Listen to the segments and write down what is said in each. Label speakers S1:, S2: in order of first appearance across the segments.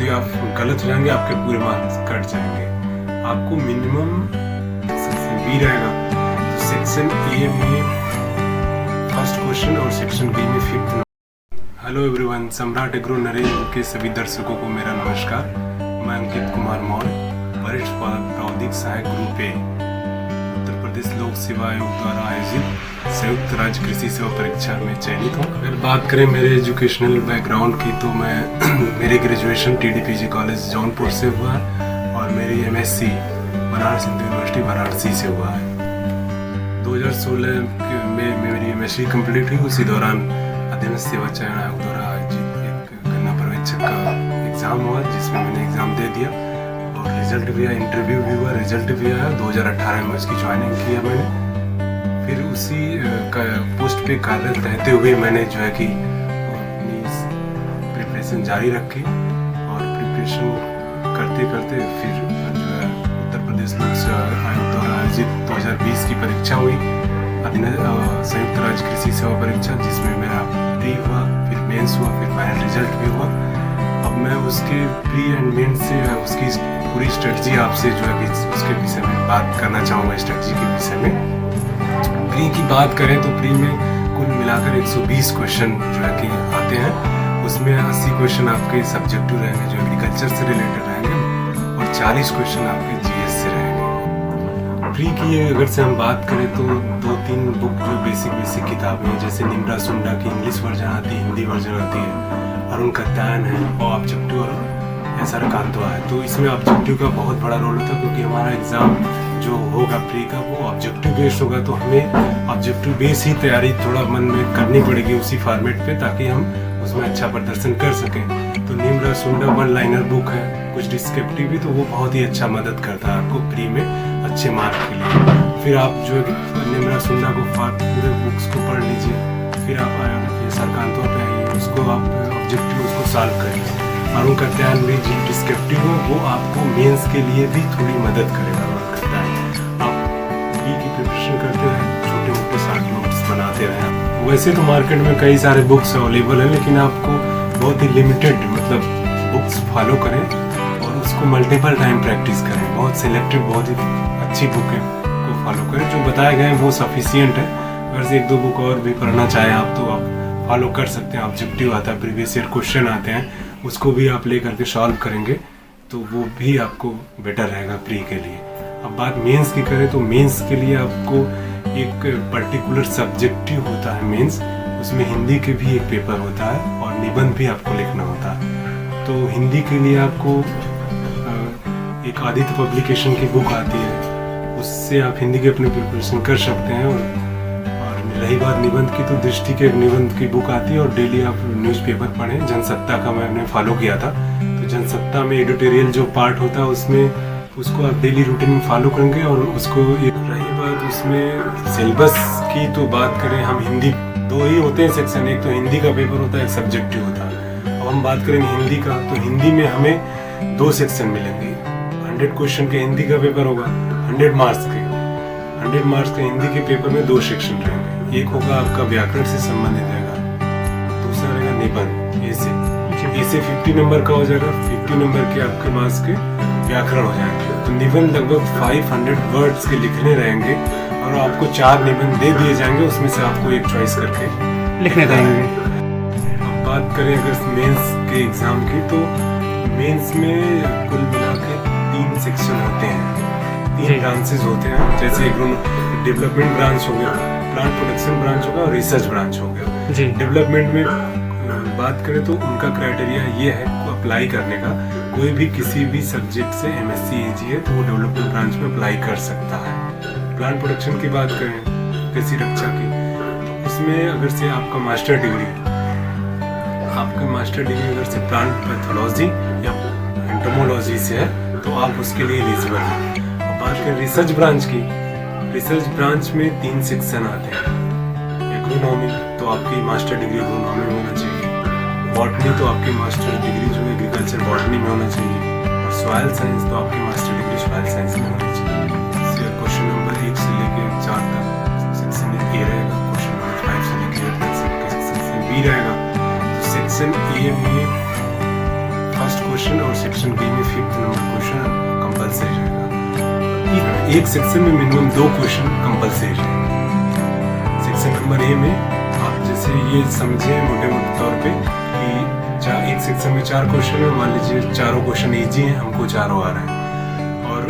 S1: भी आप गलत हो जाएंगे आपके पूरे मार्क्स कट जाएंगे। आपको मिनिमम सेक्शन बी रहेगा, तो सेक्शन ए में फर्स्ट क्वेश्चन और सेक्शन बी में फिफ्थ। हेलो एवरीवन, सम्राट एग्रो नरेंद्र के सभी दर्शकों को मेरा नमस्कार। मैं अंकित कुमार मौर्य, वरिष्ठ प्रावधानिक सहायक ग्रुप ए, उत्तर प्रदेश लोक सेवा आयोग द्वारा आयोजित संयुक्त राज्य कृषि सेवा परीक्षा में चयनित हूँ। अगर बात करें मेरे एजुकेशनल बैकग्राउंड की, तो मैं मेरी ग्रेजुएशन TDPG कॉलेज जौनपुर से हुआ है और मेरी MSc बनारस हिंदू यूनिवर्सिटी वाराणसी से हुआ है। 2016 में मेरी MSc कंप्लीट हुई। उसी दौरान अधीन सेवा चयन आयोग द्वारा आयोजित एक गन्ना पर्यवेक्षक का एग्ज़ाम हुआ, जिसमें मैंने एग्ज़ाम दे दिया और रिजल्ट भी आया, इंटरव्यू भी हुआ, रिजल्ट भी आया। 2018 में उसकी ज्वाइनिंग किया मैंने। फिर उसी पोस्ट पे कार्यरत रहते हुए मैंने जो है कि अपनी प्रिपरेशन जारी रखी और प्रिपरेशन करते करते फिर जो है उत्तर प्रदेश लोक सेवा आयोग द्वारा आयोजित 2020 की परीक्षा हुई, संयुक्त राज्य कृषि सेवा परीक्षा, जिसमें मेरा प्री हुआ, फिर मेंस हुआ, फिर फाइनल रिजल्ट भी हुआ। अब मैं उसके प्री एंड मेंस से उसकी पूरी स्ट्रेटजी आपसे जो है कि उसके विषय में बात करना चाहूँगा। स्ट्रेटजी के विषय में प्री की बात करें तो प्री में कुल मिलाकर 120 क्वेश्चन जो है कि आते हैं। उसमें 80 क्वेश्चन आपके सब्जेक्टिव रहेंगे जो एग्रीकल्चर से रिलेटेड रहेंगे और 40 क्वेश्चन आपके GS से रहेंगे। प्री की अगर से हम बात करें तो 2-3 बुक जो बेसिक किताबें हैं, जैसे निम्रा सुंडा की इंग्लिश वर्जन आती है, हिंदी वर्जन आती है, अरुण कत्तान है और ऑब्जेक्टिव और SR कांतवा है। तो इसमें ऑब्जेक्टिव का बहुत बड़ा रोल होता है, क्योंकि हमारा एग्ज़ाम जो होगा प्री का वो ऑब्जेक्टिव बेस्ड होगा, तो हमें ऑब्जेक्टिव बेस ही तैयारी थोड़ा मन में करनी पड़ेगी उसी फॉर्मेट पे, ताकि हम उसमें अच्छा प्रदर्शन कर सकें। तो निम्रा सुंडा 1 लाइनर बुक है, कुछ डिस्क्रिप्टिव भी, तो वो बहुत ही अच्छा मदद करता है आपको प्री में अच्छे मार्क के लिए। फिर आप जो है निम्रा सुंडा को पूरे बुक्स को पढ़ लीजिए, फिर आप SR कांतवा पे आइए, उसको आप ऑब्जेक्टिव उसको सॉल्व करिए। अरुण कत्तान भी जो डिस्क्रिप्टिव है वो आपको मेंस के लिए भी थोड़ी मदद करेगा। आप बी की प्रिपरेशन करते रहें, छोटे मोटे शॉर्ट नोट्स बनाते रहें। वैसे तो मार्केट में कई सारे बुक्स अवेलेबल हैं, लेकिन आपको बहुत ही लिमिटेड बुक्स फॉलो करें और उसको मल्टीपल टाइम प्रैक्टिस करें। बहुत सिलेक्टिव, बहुत ही अच्छी बुकें को फॉलो करें, जो बताए गए हैं वो सफिशियंट है। अगर से 1-2 बुक और भी पढ़ना चाहें आप तो आप फॉलो कर सकते हैं। ऑब्जेक्टिव आता है, प्रीवियस ईयर क्वेश्चन आते हैं, उसको भी आप ले करके सॉल्व करेंगे तो वो भी आपको बेटर रहेगा प्री के लिए। अब बात मेंस की करें तो मेंस के लिए आपको एक पर्टिकुलर सब्जेक्टिव होता है मेंस, उसमें हिंदी के भी एक पेपर होता है और निबंध भी आपको लिखना होता है। तो हिंदी के लिए आपको एक आदित्य पब्लिकेशन की बुक आती है, उससे आप हिंदी की अपनी प्रिपरेशन कर सकते हैं। और रही बात निबंध की, तो दृष्टि के निबंध की बुक आती है और डेली आप न्यूज़पेपर पढ़ें। जनसत्ता का मैंने फॉलो किया था, तो जनसत्ता में एडिटोरियल जो पार्ट होता है उसमें उसको आप डेली रूटीन में फॉलो करेंगे। और उसको एक रही बात उसमें सिलेबस की, तो बात करें हम हिंदी 2 ही होते हैं सेक्शन, एक तो हिंदी का पेपर होता है, एक सब्जेक्टिव होता है। अब हम बात करेंगे हिंदी का, तो हिंदी में हमें 2 सेक्शन मिलेंगे। 100 क्वेश्चन के हिंदी का पेपर होगा, 100 मार्क्स के। 100 मार्क्स के हिंदी के पेपर में 2 सेक्शन रहेंगे। एक होगा आपका व्याकरण से संबंधित रहेगा, दूसरा रहेगा निबंध। ऐसे 50 नंबर का हो जाएगा, 50 नंबर के आपके मार्क्स के व्याकरण हो जाएंगे। तो निबंध लगभग 500 वर्ड्स के लिखने रहेंगे और आपको 4 निबंध दे दिए जाएंगे, उसमें से आपको एक चॉइस करके
S2: लिखने रहेंगे।
S1: अब बात करें अगर मेंस के एग्जाम की, तो मेंस में कुल मिला के 3 सेक्शन होते हैं, 3 ब्रांचेस होते हैं। जैसे एक डेवलपमेंट ब्रांच हो गया, प्लांट प्रोडक्शन ब्रांच होगा और रिसर्च ब्रांच हो गया। डेवलपमेंट में बात करें तो उनका क्राइटेरिया ये है अप्लाई करने का, कोई भी किसी भी सब्जेक्ट से MSc AG है तो वो डेवलपमेंट ब्रांच में अप्लाई कर सकता है। प्लांट प्रोडक्शन की बात करें, कृषि रक्षा की, तो उसमें अगर से आपका मास्टर डिग्री अगर से प्लांट पैथोलॉजी या एंटोमोलॉजी से है तो आप उसके लिए एलिजिबल हैं। और बात करें रिसर्च ब्रांच की, रिसर्च ब्रांच में 3 सेक्शन आते हैं। एग्रोनॉमी तो आपकी मास्टर डिग्री एग्रोनॉमी में होना चाहिए, बॉटनी तो आपकी मास्टर डिग्री जो एग्रीकल्चर बॉटनी में होना चाहिए, और सॉइल साइंस तो आपकी मास्टर डिग्री सॉइल साइंस में होनी चाहिए। क्वेश्चन नंबर 1 से लेकर 4 तक सेक्शन ए रहेगा, क्वेश्चन नंबर 5 से लेकर 8 तक सेक्शन बी रहेगा। तो सेक्शन ए में फर्स्ट क्वेश्चन और सेक्शन बी में 5th नंबर क्वेश्चन कंपलसरी रहेगा। एक सेक्शन में मिनिमम 2 क्वेश्चन कंपलसरी रहेंगे। सेक्शन नंबर ए में आप जैसे ये समझे मोटे तौर पे कि एक सेक्शन में 4 क्वेश्चन है, मान लीजिए चारों क्वेश्चन इजी हैं, हमको चारों आ रहे हैं, और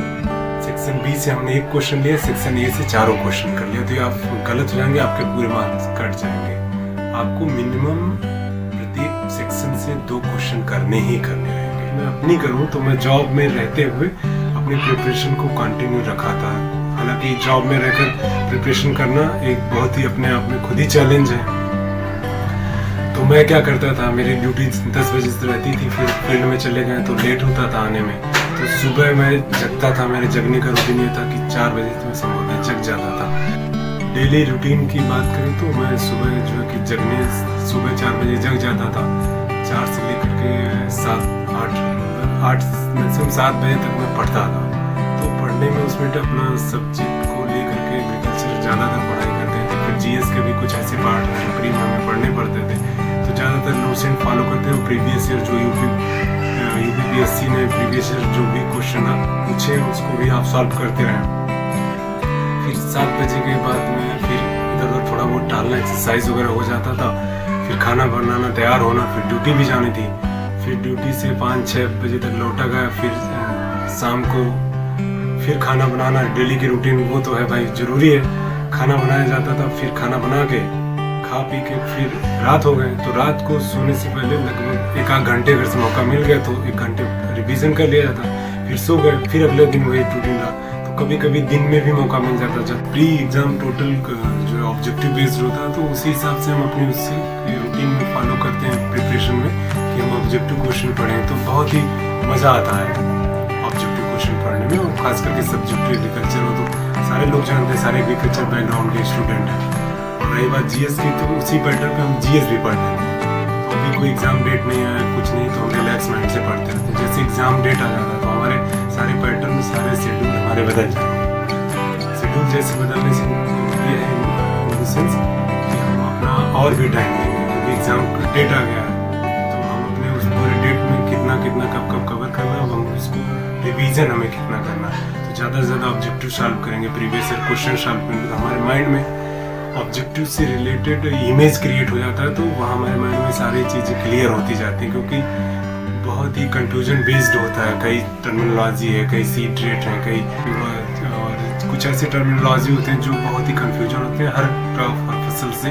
S1: सेक्शन बी से हमने 1 क्वेश्चन लिया, सेक्शन ए से चारों क्वेश्चन कर लिया, तो ये आप गलत हो जाएंगे, आपके पूरे मार्क्स कट जाएंगे। आपको मिनिमम प्रत्येक सेक्शन से 2 क्वेश्चन करने ही करने रहेंगे। मैं अपनी करूँ तो मैं जॉब में रहते हुए अपनी प्रिपरेशन को कंटिन्यू रखा था। हालांकि जॉब में रहकर प्रिपरेशन करना एक बहुत ही अपने आप में खुद ही चैलेंज है। तो मैं क्या करता था, मेरी ड्यूटी 10 बजे से रहती थी, फिर फील्ड में चले गए तो लेट होता था आने में, तो सुबह मैं जगता था। मेरे जगने का रूटीन ये था कि 4 बजे तो मैं संभवतः जग जाता था। डेली रूटीन की बात करें तो मैं सुबह जो है कि जगने सुबह 4 बजे जग जाता था। 4 से लेकर के 8 मैक्सिमम 7 बजे तक मैं पढ़ता था। तो पढ़ने में उसमें अपना सब्जेक्ट को लेकर के एग्रीकल्चर ज़्यादातर पढ़ाई करते थे। फिर जीएस के भी कुछ ऐसे पार्ट हैं प्री में हमें पढ़ने पड़ते थे, तो ज़्यादातर नोट्स एंड फॉलो करते हैं। प्रीवियस ईयर जो यूपीपीएससी ने प्रीवियस ईयर जो भी क्वेश्चन आप पूछे उसको भी आप सॉल्व करते रहें। फिर 7 बजे के बाद में फिर इधर उधर थोड़ा बहुत टहलना, एक्सरसाइज वगैरह हो जाता था। फिर खाना बनाना, तैयार होना, फिर ड्यूटी भी जानी थी। फिर ड्यूटी से 5-6 बजे तक लौटा गया। फिर शाम को फिर खाना बनाना, डेली की रूटीन वो तो है भाई, ज़रूरी है। खाना बनाया जाता था, फिर खाना बना के खा पी के फिर रात हो गए, तो रात को सोने से पहले लगभग 1 आध घंटे अगर से मौका मिल गया तो 1 घंटे रिवीजन कर लिया जाता, फिर सो गए। फिर अगले दिन वही रूटीन रहा। तो कभी कभी दिन में भी मौका मिल जाता। जब प्री एग्जाम टोटल जो ऑब्जेक्टिव बेस्ड होता है, तो उसी हिसाब से हम अपनी उससे रूटीन में फॉलो करते हैं प्रिपरेशन में कि हम ऑब्जेक्टिव क्वेश्चन पढ़ें। तो बहुत ही मज़ा आता है ऑब्जेक्टिव क्वेश्चन पढ़ने में, और खास करके सब्जेक्ट एग्रीकल्चर हो तो सारे लोग जानते हैं, सारे एग्रीकल्चर बैकग्राउंड के स्टूडेंट हैं। और रही बात जीएस की, तो उसी पैटर्न पे हम जीएस भी पढ़ लेते हैं। तो अभी कोई एग्जाम डेट नहीं आया, कुछ नहीं, तो हम रिलैक्स माइंड से पढ़ते रहते हैं। जैसे एग्जाम डेट आ जाता है तो हमारे सारे पैटर्न, सारे शेड्यूल हमारे बदल जाते। शेड्यूल जैसे बदलने से ये है इन द सेंस कि हम अपना और भी टाइम देंगे, क्योंकि एग्जाम डेट आ गया है तो हम अपने उस पूरे डेट में कितना कब कवर करना, अब हम उसको रिवीजन हमें कितना करना है। तो ज़्यादा से ज़्यादा ऑब्जेक्टिव सॉल्व करेंगे, प्रीवियस ईयर क्वेश्चन सॉल्व करेंगे, तो हमारे माइंड में ऑब्जेक्टिव से रिलेटेड इमेज क्रिएट हो जाता है। तो वहाँ हमारे माइंड में सारी चीज़ें क्लियर होती जाती हैं, क्योंकि बहुत ही कंफ्यूजन बेस्ड होता है। कई टर्मिनोलॉजी है, कई सीड रेट है, कई और कुछ ऐसे टर्मिनोलॉजी होते हैं जो बहुत ही कंफ्यूजन होते हैं। हर क्रॉप, हर फसल से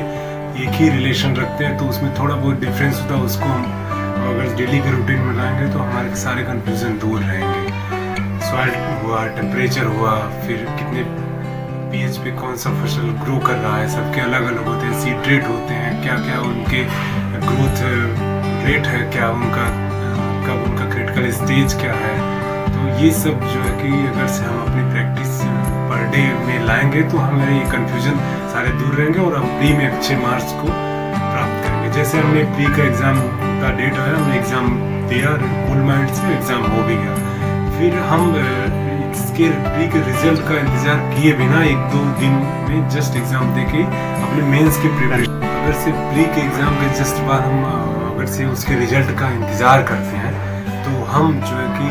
S1: एक ही रिलेशन रखते हैं, तो उसमें थोड़ा बहुत डिफरेंस होता है। उसको हम अगर डेली के रूटीन में लाएंगे तो हमारे सारे कंफ्यूजन दूर रहेंगे। सॉइल हुआ, टेम्परेचर हुआ, फिर कितने पीएच पे कौन सा फसल ग्रो कर रहा है, सबके अलग अलग होते हैं। सीड रेट होते हैं, क्या क्या उनके ग्रोथ रेट है, क्या उनका कब उनका क्रिटिकल स्टेज क्या है। तो ये सब जो है कि अगर से हम अपनी प्रैक्टिस पर डे में लाएंगे तो हमारे ये कन्फ्यूजन सारे दूर रहेंगे और हम प्री में अच्छे मार्क्स को प्राप्त करेंगे। जैसे हमने प्री का एग्ज़ाम का डेट आया, हमने एग्ज़ाम दिया, फुल माइंड से एग्ज़ाम हो भी गया। फिर हम इसके प्री के रिजल्ट का इंतज़ार किए बिना 1-2 दिन में जस्ट एग्ज़ाम दे के अपने मेंस की प्रिपरेशन, अगर से प्री के एग्ज़ाम के जस्ट बाद हम अगर से उसके रिजल्ट का इंतज़ार करते हैं तो हम जो है कि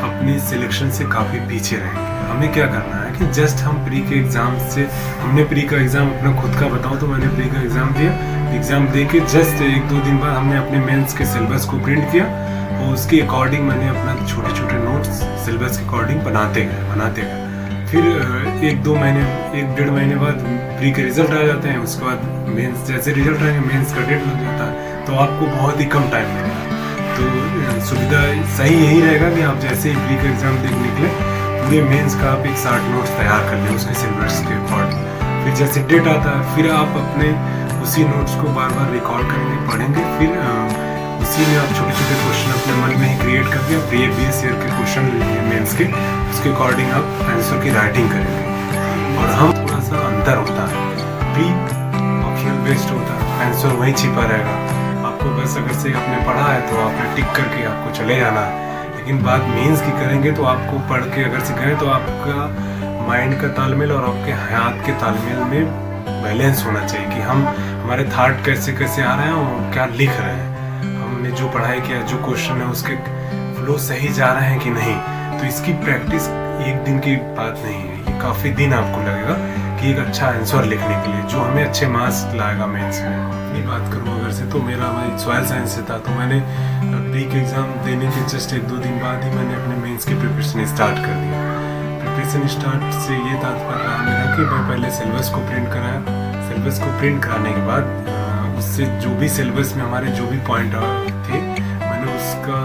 S1: अपनी सिलेक्शन से काफ़ी पीछे रहेंगे। हमें क्या करना है कि जस्ट हम प्री के एग्ज़ाम से, हमने प्री का एग्ज़ाम अपना खुद का बताऊँ तो मैंने प्री का एग्ज़ाम दिया, एग्ज़ाम दे के जस्ट 1-2 दिन बाद हमने अपने मेंस के सिलेबस को प्रिंट किया और उसके अकॉर्डिंग मैंने अपना छोटे छोटे नोट्स सिलेबस के अकॉर्डिंग बनाते गए। फिर 1-2 महीने, 1-1.5 महीने बाद प्री के रिजल्ट आ जाते हैं। उसके बाद मेंस, जैसे रिजल्ट आएंगे मेंस का डेट लग जाता है, तो आपको बहुत ही कम टाइम मिलेगा। तो सुविधा सही यही रहेगा कि आप जैसे ही प्री का एग्ज़ाम देख निकले, पूरे मेंस का आप एक 60 नोट्स तैयार कर लें उसके सिलेबस के अकॉर्डिंग। फिर जैसे डेट आता है फिर आप अपने उसी नोट्स को बार बार रिकॉर्ड करेंगे, पढ़ेंगे। फिर उसी में आप छोटे छोटे क्वेश्चन अपने मन में ही क्रिएट करके प्रीवियस ईयर के क्वेश्चन लेंगे मेंस के, उसके अकॉर्डिंग आप आंसर की राइटिंग करेंगे। और हम थोड़ा सा अंतर होता है, प्री ऑप्शनल बेस्ड होता है, आंसर वहीं छिपा रहेगा। आपको बस अगर से आपने पढ़ा है तो आपने टिक करके आपको चले जाना है। लेकिन बात मेंस की करेंगे तो आपको पढ़ के अगर से गए तो आपका माइंड का तालमेल और आपके हयात के तालमेल में बैलेंस होना चाहिए कि हम हमारे थॉट कैसे कैसे आ रहे हैं और क्या लिख रहे हैं। हमने हमने जो पढ़ाई किया, जो क्वेश्चन है उसके फ्लो सही जा रहे हैं कि नहीं। तो इसकी प्रैक्टिस एक दिन की बात नहीं है, ये काफ़ी दिन आपको लगेगा कि एक अच्छा आंसर लिखने के लिए, जो हमें अच्छे मार्क्स लाएगा मेंस में। अपनी बात करूँ अगर से, तो मेरा सॉइल साइंस से था, तो मैंने प्री के एग्ज़ाम देने के जस्ट 1-2 दिन बाद ही मैंने अपने मेंस की प्रिपरेशन स्टार्ट कर दिया। प्रिपरेशन स्टार्ट से ये तात्पर्य रहा मेरा कि मैं पहले सिलेबस को प्रिंट कराया। सिलेबस को प्रिंट कराने के बाद उससे जो भी सिलेबस में हमारे जो भी पॉइंट थे, मैंने उसका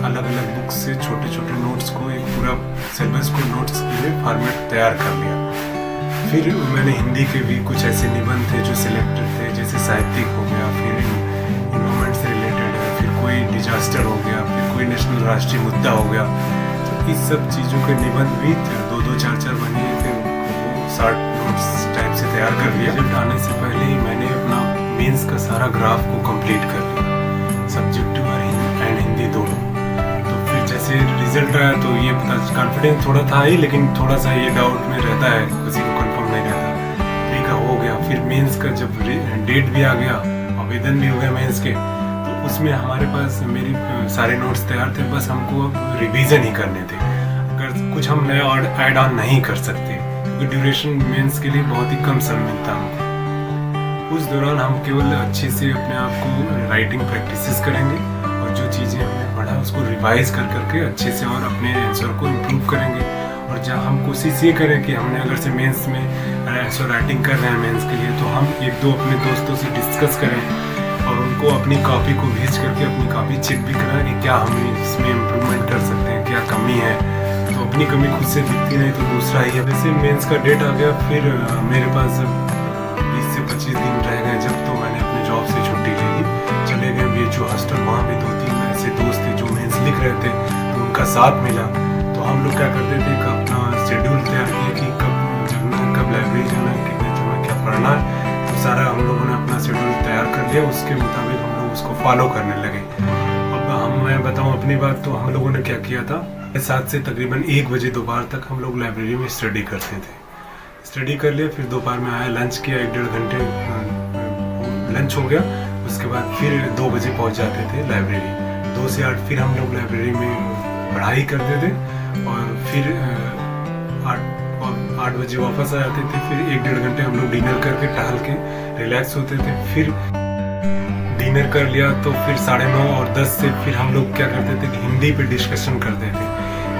S1: अलग अलग बुक से छोटे छोटे नोट्स को, एक पूरा सिलेबस को नोट्स के लिए फॉर्मेट तैयार कर लिया। फिर मैंने हिंदी के भी कुछ ऐसे निबंध थे जो सिलेक्टेड थे, जैसे साहित्यिक हो गया, फिर इन्वायरमेंट से रिलेटेड है, फिर कोई डिजास्टर हो गया, फिर कोई नेशनल राष्ट्रीय मुद्दा हो गया। तो इस सब चीज़ों के निबंध भी 2-2, 4-4 बने थे, वो 60 नोट्स टाइप से तैयार कर लिया। रिजल्ट आने से पहले ही मैंने अपना मेंस का सारा ग्राफ को कंप्लीट कर लिया, सब्जेक्टिव और हिंदी दोनों। तो फिर जैसे रिजल्ट आया तो ये पता, कॉन्फिडेंस थोड़ा था ही, लेकिन थोड़ा सा ये डाउट में रहता है, किसी को कंफर्म नहीं रहता। प्री का हो गया, फिर मेंस का जब डेट भी आ गया, आवेदन भी हो गया मेंस के, तो उसमें हमारे पास मेरी सारे नोट्स तैयार थे, बस हमको अब रिवीजन ही करने थे। अगर कुछ हम नया ऐड ऑन नहीं कर सकते, क्योंकि ड्यूरेशन मेंस के लिए बहुत ही कम समय मिलता हमको। उस दौरान हम केवल अच्छे से अपने आप को राइटिंग प्रैक्टिसेस करेंगे, और जो चीज़ें हमने पढ़ा उसको रिवाइज कर करके अच्छे से और अपने आंसर को इम्प्रूव करेंगे। और जहाँ हम कोशिश ये करें कि हमने अगर से मेंस में आंसर राइटिंग कर रहे हैं मेंस के लिए, तो हम 1-2 अपने दोस्तों से डिस्कस करें और उनको अपनी कॉपी को भेज करके अपनी कॉपी चेक भी कराएं कि क्या हम इसमें इम्प्रूवमेंट कर सकते हैं, क्या कमी है। तो अपनी कमी खुद से दिखती नहीं तो दूसरा ही है। जैसे मेंस का डेट आ गया, फिर मेरे पास 20 से 25 दिन रह गए जब, तो मैंने अपने जॉब से छुट्टी ले ली, चले गए BHU हॉस्टल। वहाँ भी 2-3 ऐसे दोस्त थे जो मेंस लिख रहे थे, तो उनका साथ मिला। तो हम लोग क्या करते थे कि अपना शेड्यूल तैयार किया कि कब जाना है, कब लाइब्रेरी जाना है, कितने समय क्या पढ़ना है। तो सारा हम लोगों ने अपना शेड्यूल तैयार कर लिया, उसके मुताबिक हम लोग उसको फॉलो करने लगे। अब मैं बताऊँ अपनी बात, तो हम लोगों ने क्या किया था, 7 से तकरीबन 1 बजे दोपहर तक हम लोग लाइब्रेरी में स्टडी करते थे। स्टडी कर लिया, फिर दोपहर में आया, लंच किया, 1-1.5 घंटे लंच हो गया। उसके बाद फिर 2 बजे पहुंच जाते थे लाइब्रेरी। 2 से 8 फिर हम लोग लाइब्रेरी में पढ़ाई करते थे, और फिर 8 बजे वापस आ जाते थे। फिर 1-1.5 घंटे हम लोग डिनर करके टहल के रिलैक्स होते थे। फिर डिनर कर लिया तो फिर 9:30 और 10 से फिर हम लोग क्या करते थे कि हिंदी पे डिस्कशन करते थे।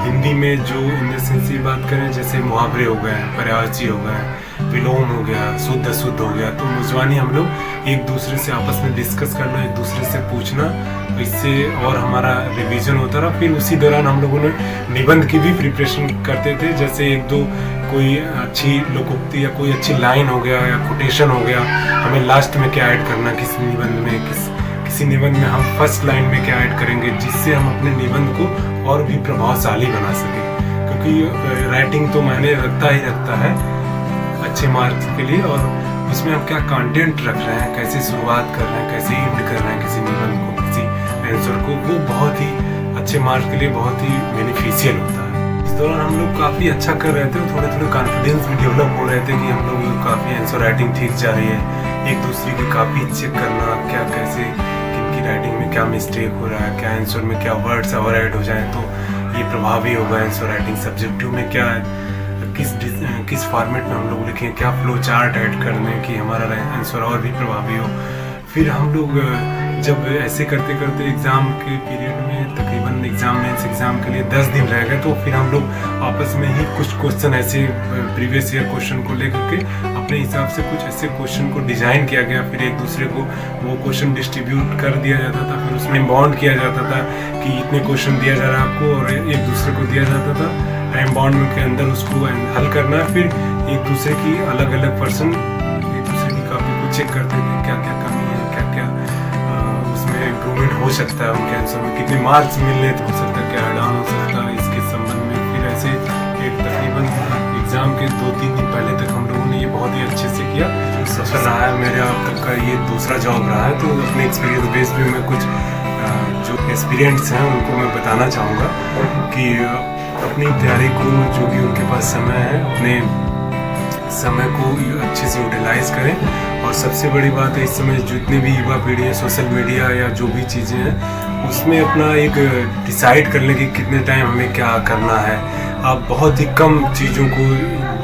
S1: हिंदी में जो इन द सेंस की बात करें, जैसे मुहावरे हो गए, पर्यायवाची हो गए, विलोम हो गया, शुद्ध अशुद्ध हो गया, तो मुजवानी हम लोग एक दूसरे से आपस में डिस्कस करना, एक दूसरे से पूछना, तो इससे और हमारा रिवीजन होता रहा। फिर उसी दौरान हम लोगों ने निबंध की भी प्रिपरेशन करते थे, जैसे 1-2 कोई अच्छी लोकोक्ति या कोई अच्छी लाइन हो गया या कोटेशन हो गया, हमें लास्ट में क्या ऐड करना, किसी निबंध में, किसी निबंध में हम फर्स्ट लाइन में क्या ऐड करेंगे, जिससे हम अपने निबंध को और भी प्रभावशाली बना सकें। क्योंकि राइटिंग तो मायने रखता ही रखता है अच्छे मार्क्स के लिए, और उसमें हम क्या कंटेंट रख रहे हैं, कैसे शुरुआत कर रहे हैं, कैसे एंड कर रहे हैं किसी निबंध को, किसी आंसर को, वो बहुत ही अच्छे मार्क्स के लिए बहुत ही बेनिफिशियल होता है। इस दौरान हम लोग काफ़ी अच्छा कर रहे थे, थोड़े थोड़े कॉन्फिडेंस भी डेवलप हो रहे थे कि हम लोग काफ़ी आंसर राइटिंग ठीक जा रही है। एक दूसरे की कॉपी चेक करना, क्या कैसे किनकी राइटिंग में क्या मिस्टेक हो रहा है, क्या आंसर में क्या वर्ड्स ओवर ऐड हो जाए तो ये प्रभावी होगा आंसर राइटिंग। सब्जेक्टिव में क्या किस फॉर्मेट में हम लोग लिखें, क्या फ्लो चार्ट ऐड करने कि हमारा आंसर और भी प्रभावी हो। फिर हम लोग जब ऐसे करते करते एग्ज़ाम के पीरियड में तकरीबन मेंस एग्ज़ाम के लिए 10 दिन रह गए, तो फिर हम लोग आपस में ही कुछ क्वेश्चन ऐसे प्रीवियस ईयर क्वेश्चन को लेकर के अपने हिसाब से कुछ ऐसे क्वेश्चन को डिज़ाइन किया गया। फिर एक दूसरे को वो क्वेश्चन डिस्ट्रीब्यूट कर दिया जाता था, फिर उसमें बॉन्ड किया जाता था कि इतने क्वेश्चन दिया जा रहा है आपको, और एक दूसरे को दिया जाता था टाइम बॉन्ड के अंदर उसको हल करना है। फिर एक दूसरे की अलग अलग पर्सन एक दूसरे की कॉपी को चेक करते थे, क्या क्या कमी है, क्या क्या उसमें इम्प्रूवमेंट हो सकता है, उनके आंसर में कितने मार्क्स मिलने तो हो सकता है, क्या ऐड ऑन हो सकता है इसके संबंध में। फिर ऐसे एक तकरीबन एग्ज़ाम के 2-3 दिन पहले तक हम लोगों ने ये बहुत ही अच्छे से किया। सफर रहा है मेरा अब तक का, ये दूसरा जॉब रहा है, तो अपने एक्सपीरियंस बेस पे मैं कुछ जो एक्सपीरियंस हैं उनको मैं बताना चाहूँगा कि अपनी तैयारी को, जो भी उनके पास समय है, अपने समय को अच्छे से यूटिलाइज करें। और सबसे बड़ी बात है, इस समय जितने भी युवा पीढ़ी है, सोशल मीडिया या जो भी चीज़ें हैं उसमें अपना एक डिसाइड कर लें कि कितने टाइम हमें क्या करना है। आप बहुत ही कम चीज़ों को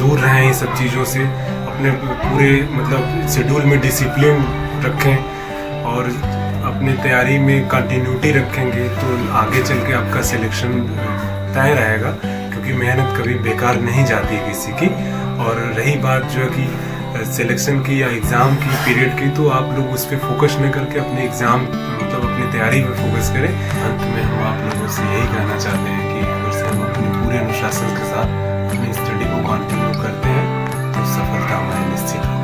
S1: दूर रहें, इन सब चीज़ों से अपने पूरे मतलब शेड्यूल में डिसिप्लिन रखें और अपनी तैयारी में कंटिन्यूटी रखेंगे तो आगे चल के आपका सिलेक्शन तय रहेगा, क्योंकि मेहनत कभी बेकार नहीं जाती है किसी की। और रही बात जो है कि सिलेक्शन की या एग्ज़ाम की पीरियड की, तो आप लोग उस पर फोकस न करके अपने एग्ज़ाम मतलब अपनी तैयारी पे फोकस करें। अंत में हम आप लोगों से यही कहना चाहते हैं कि अगर से हम अपने पूरे अनुशासन के साथ अपनी स्टडी को कंटिन्यू करते हैं तो सफलता हमारी निश्चित है।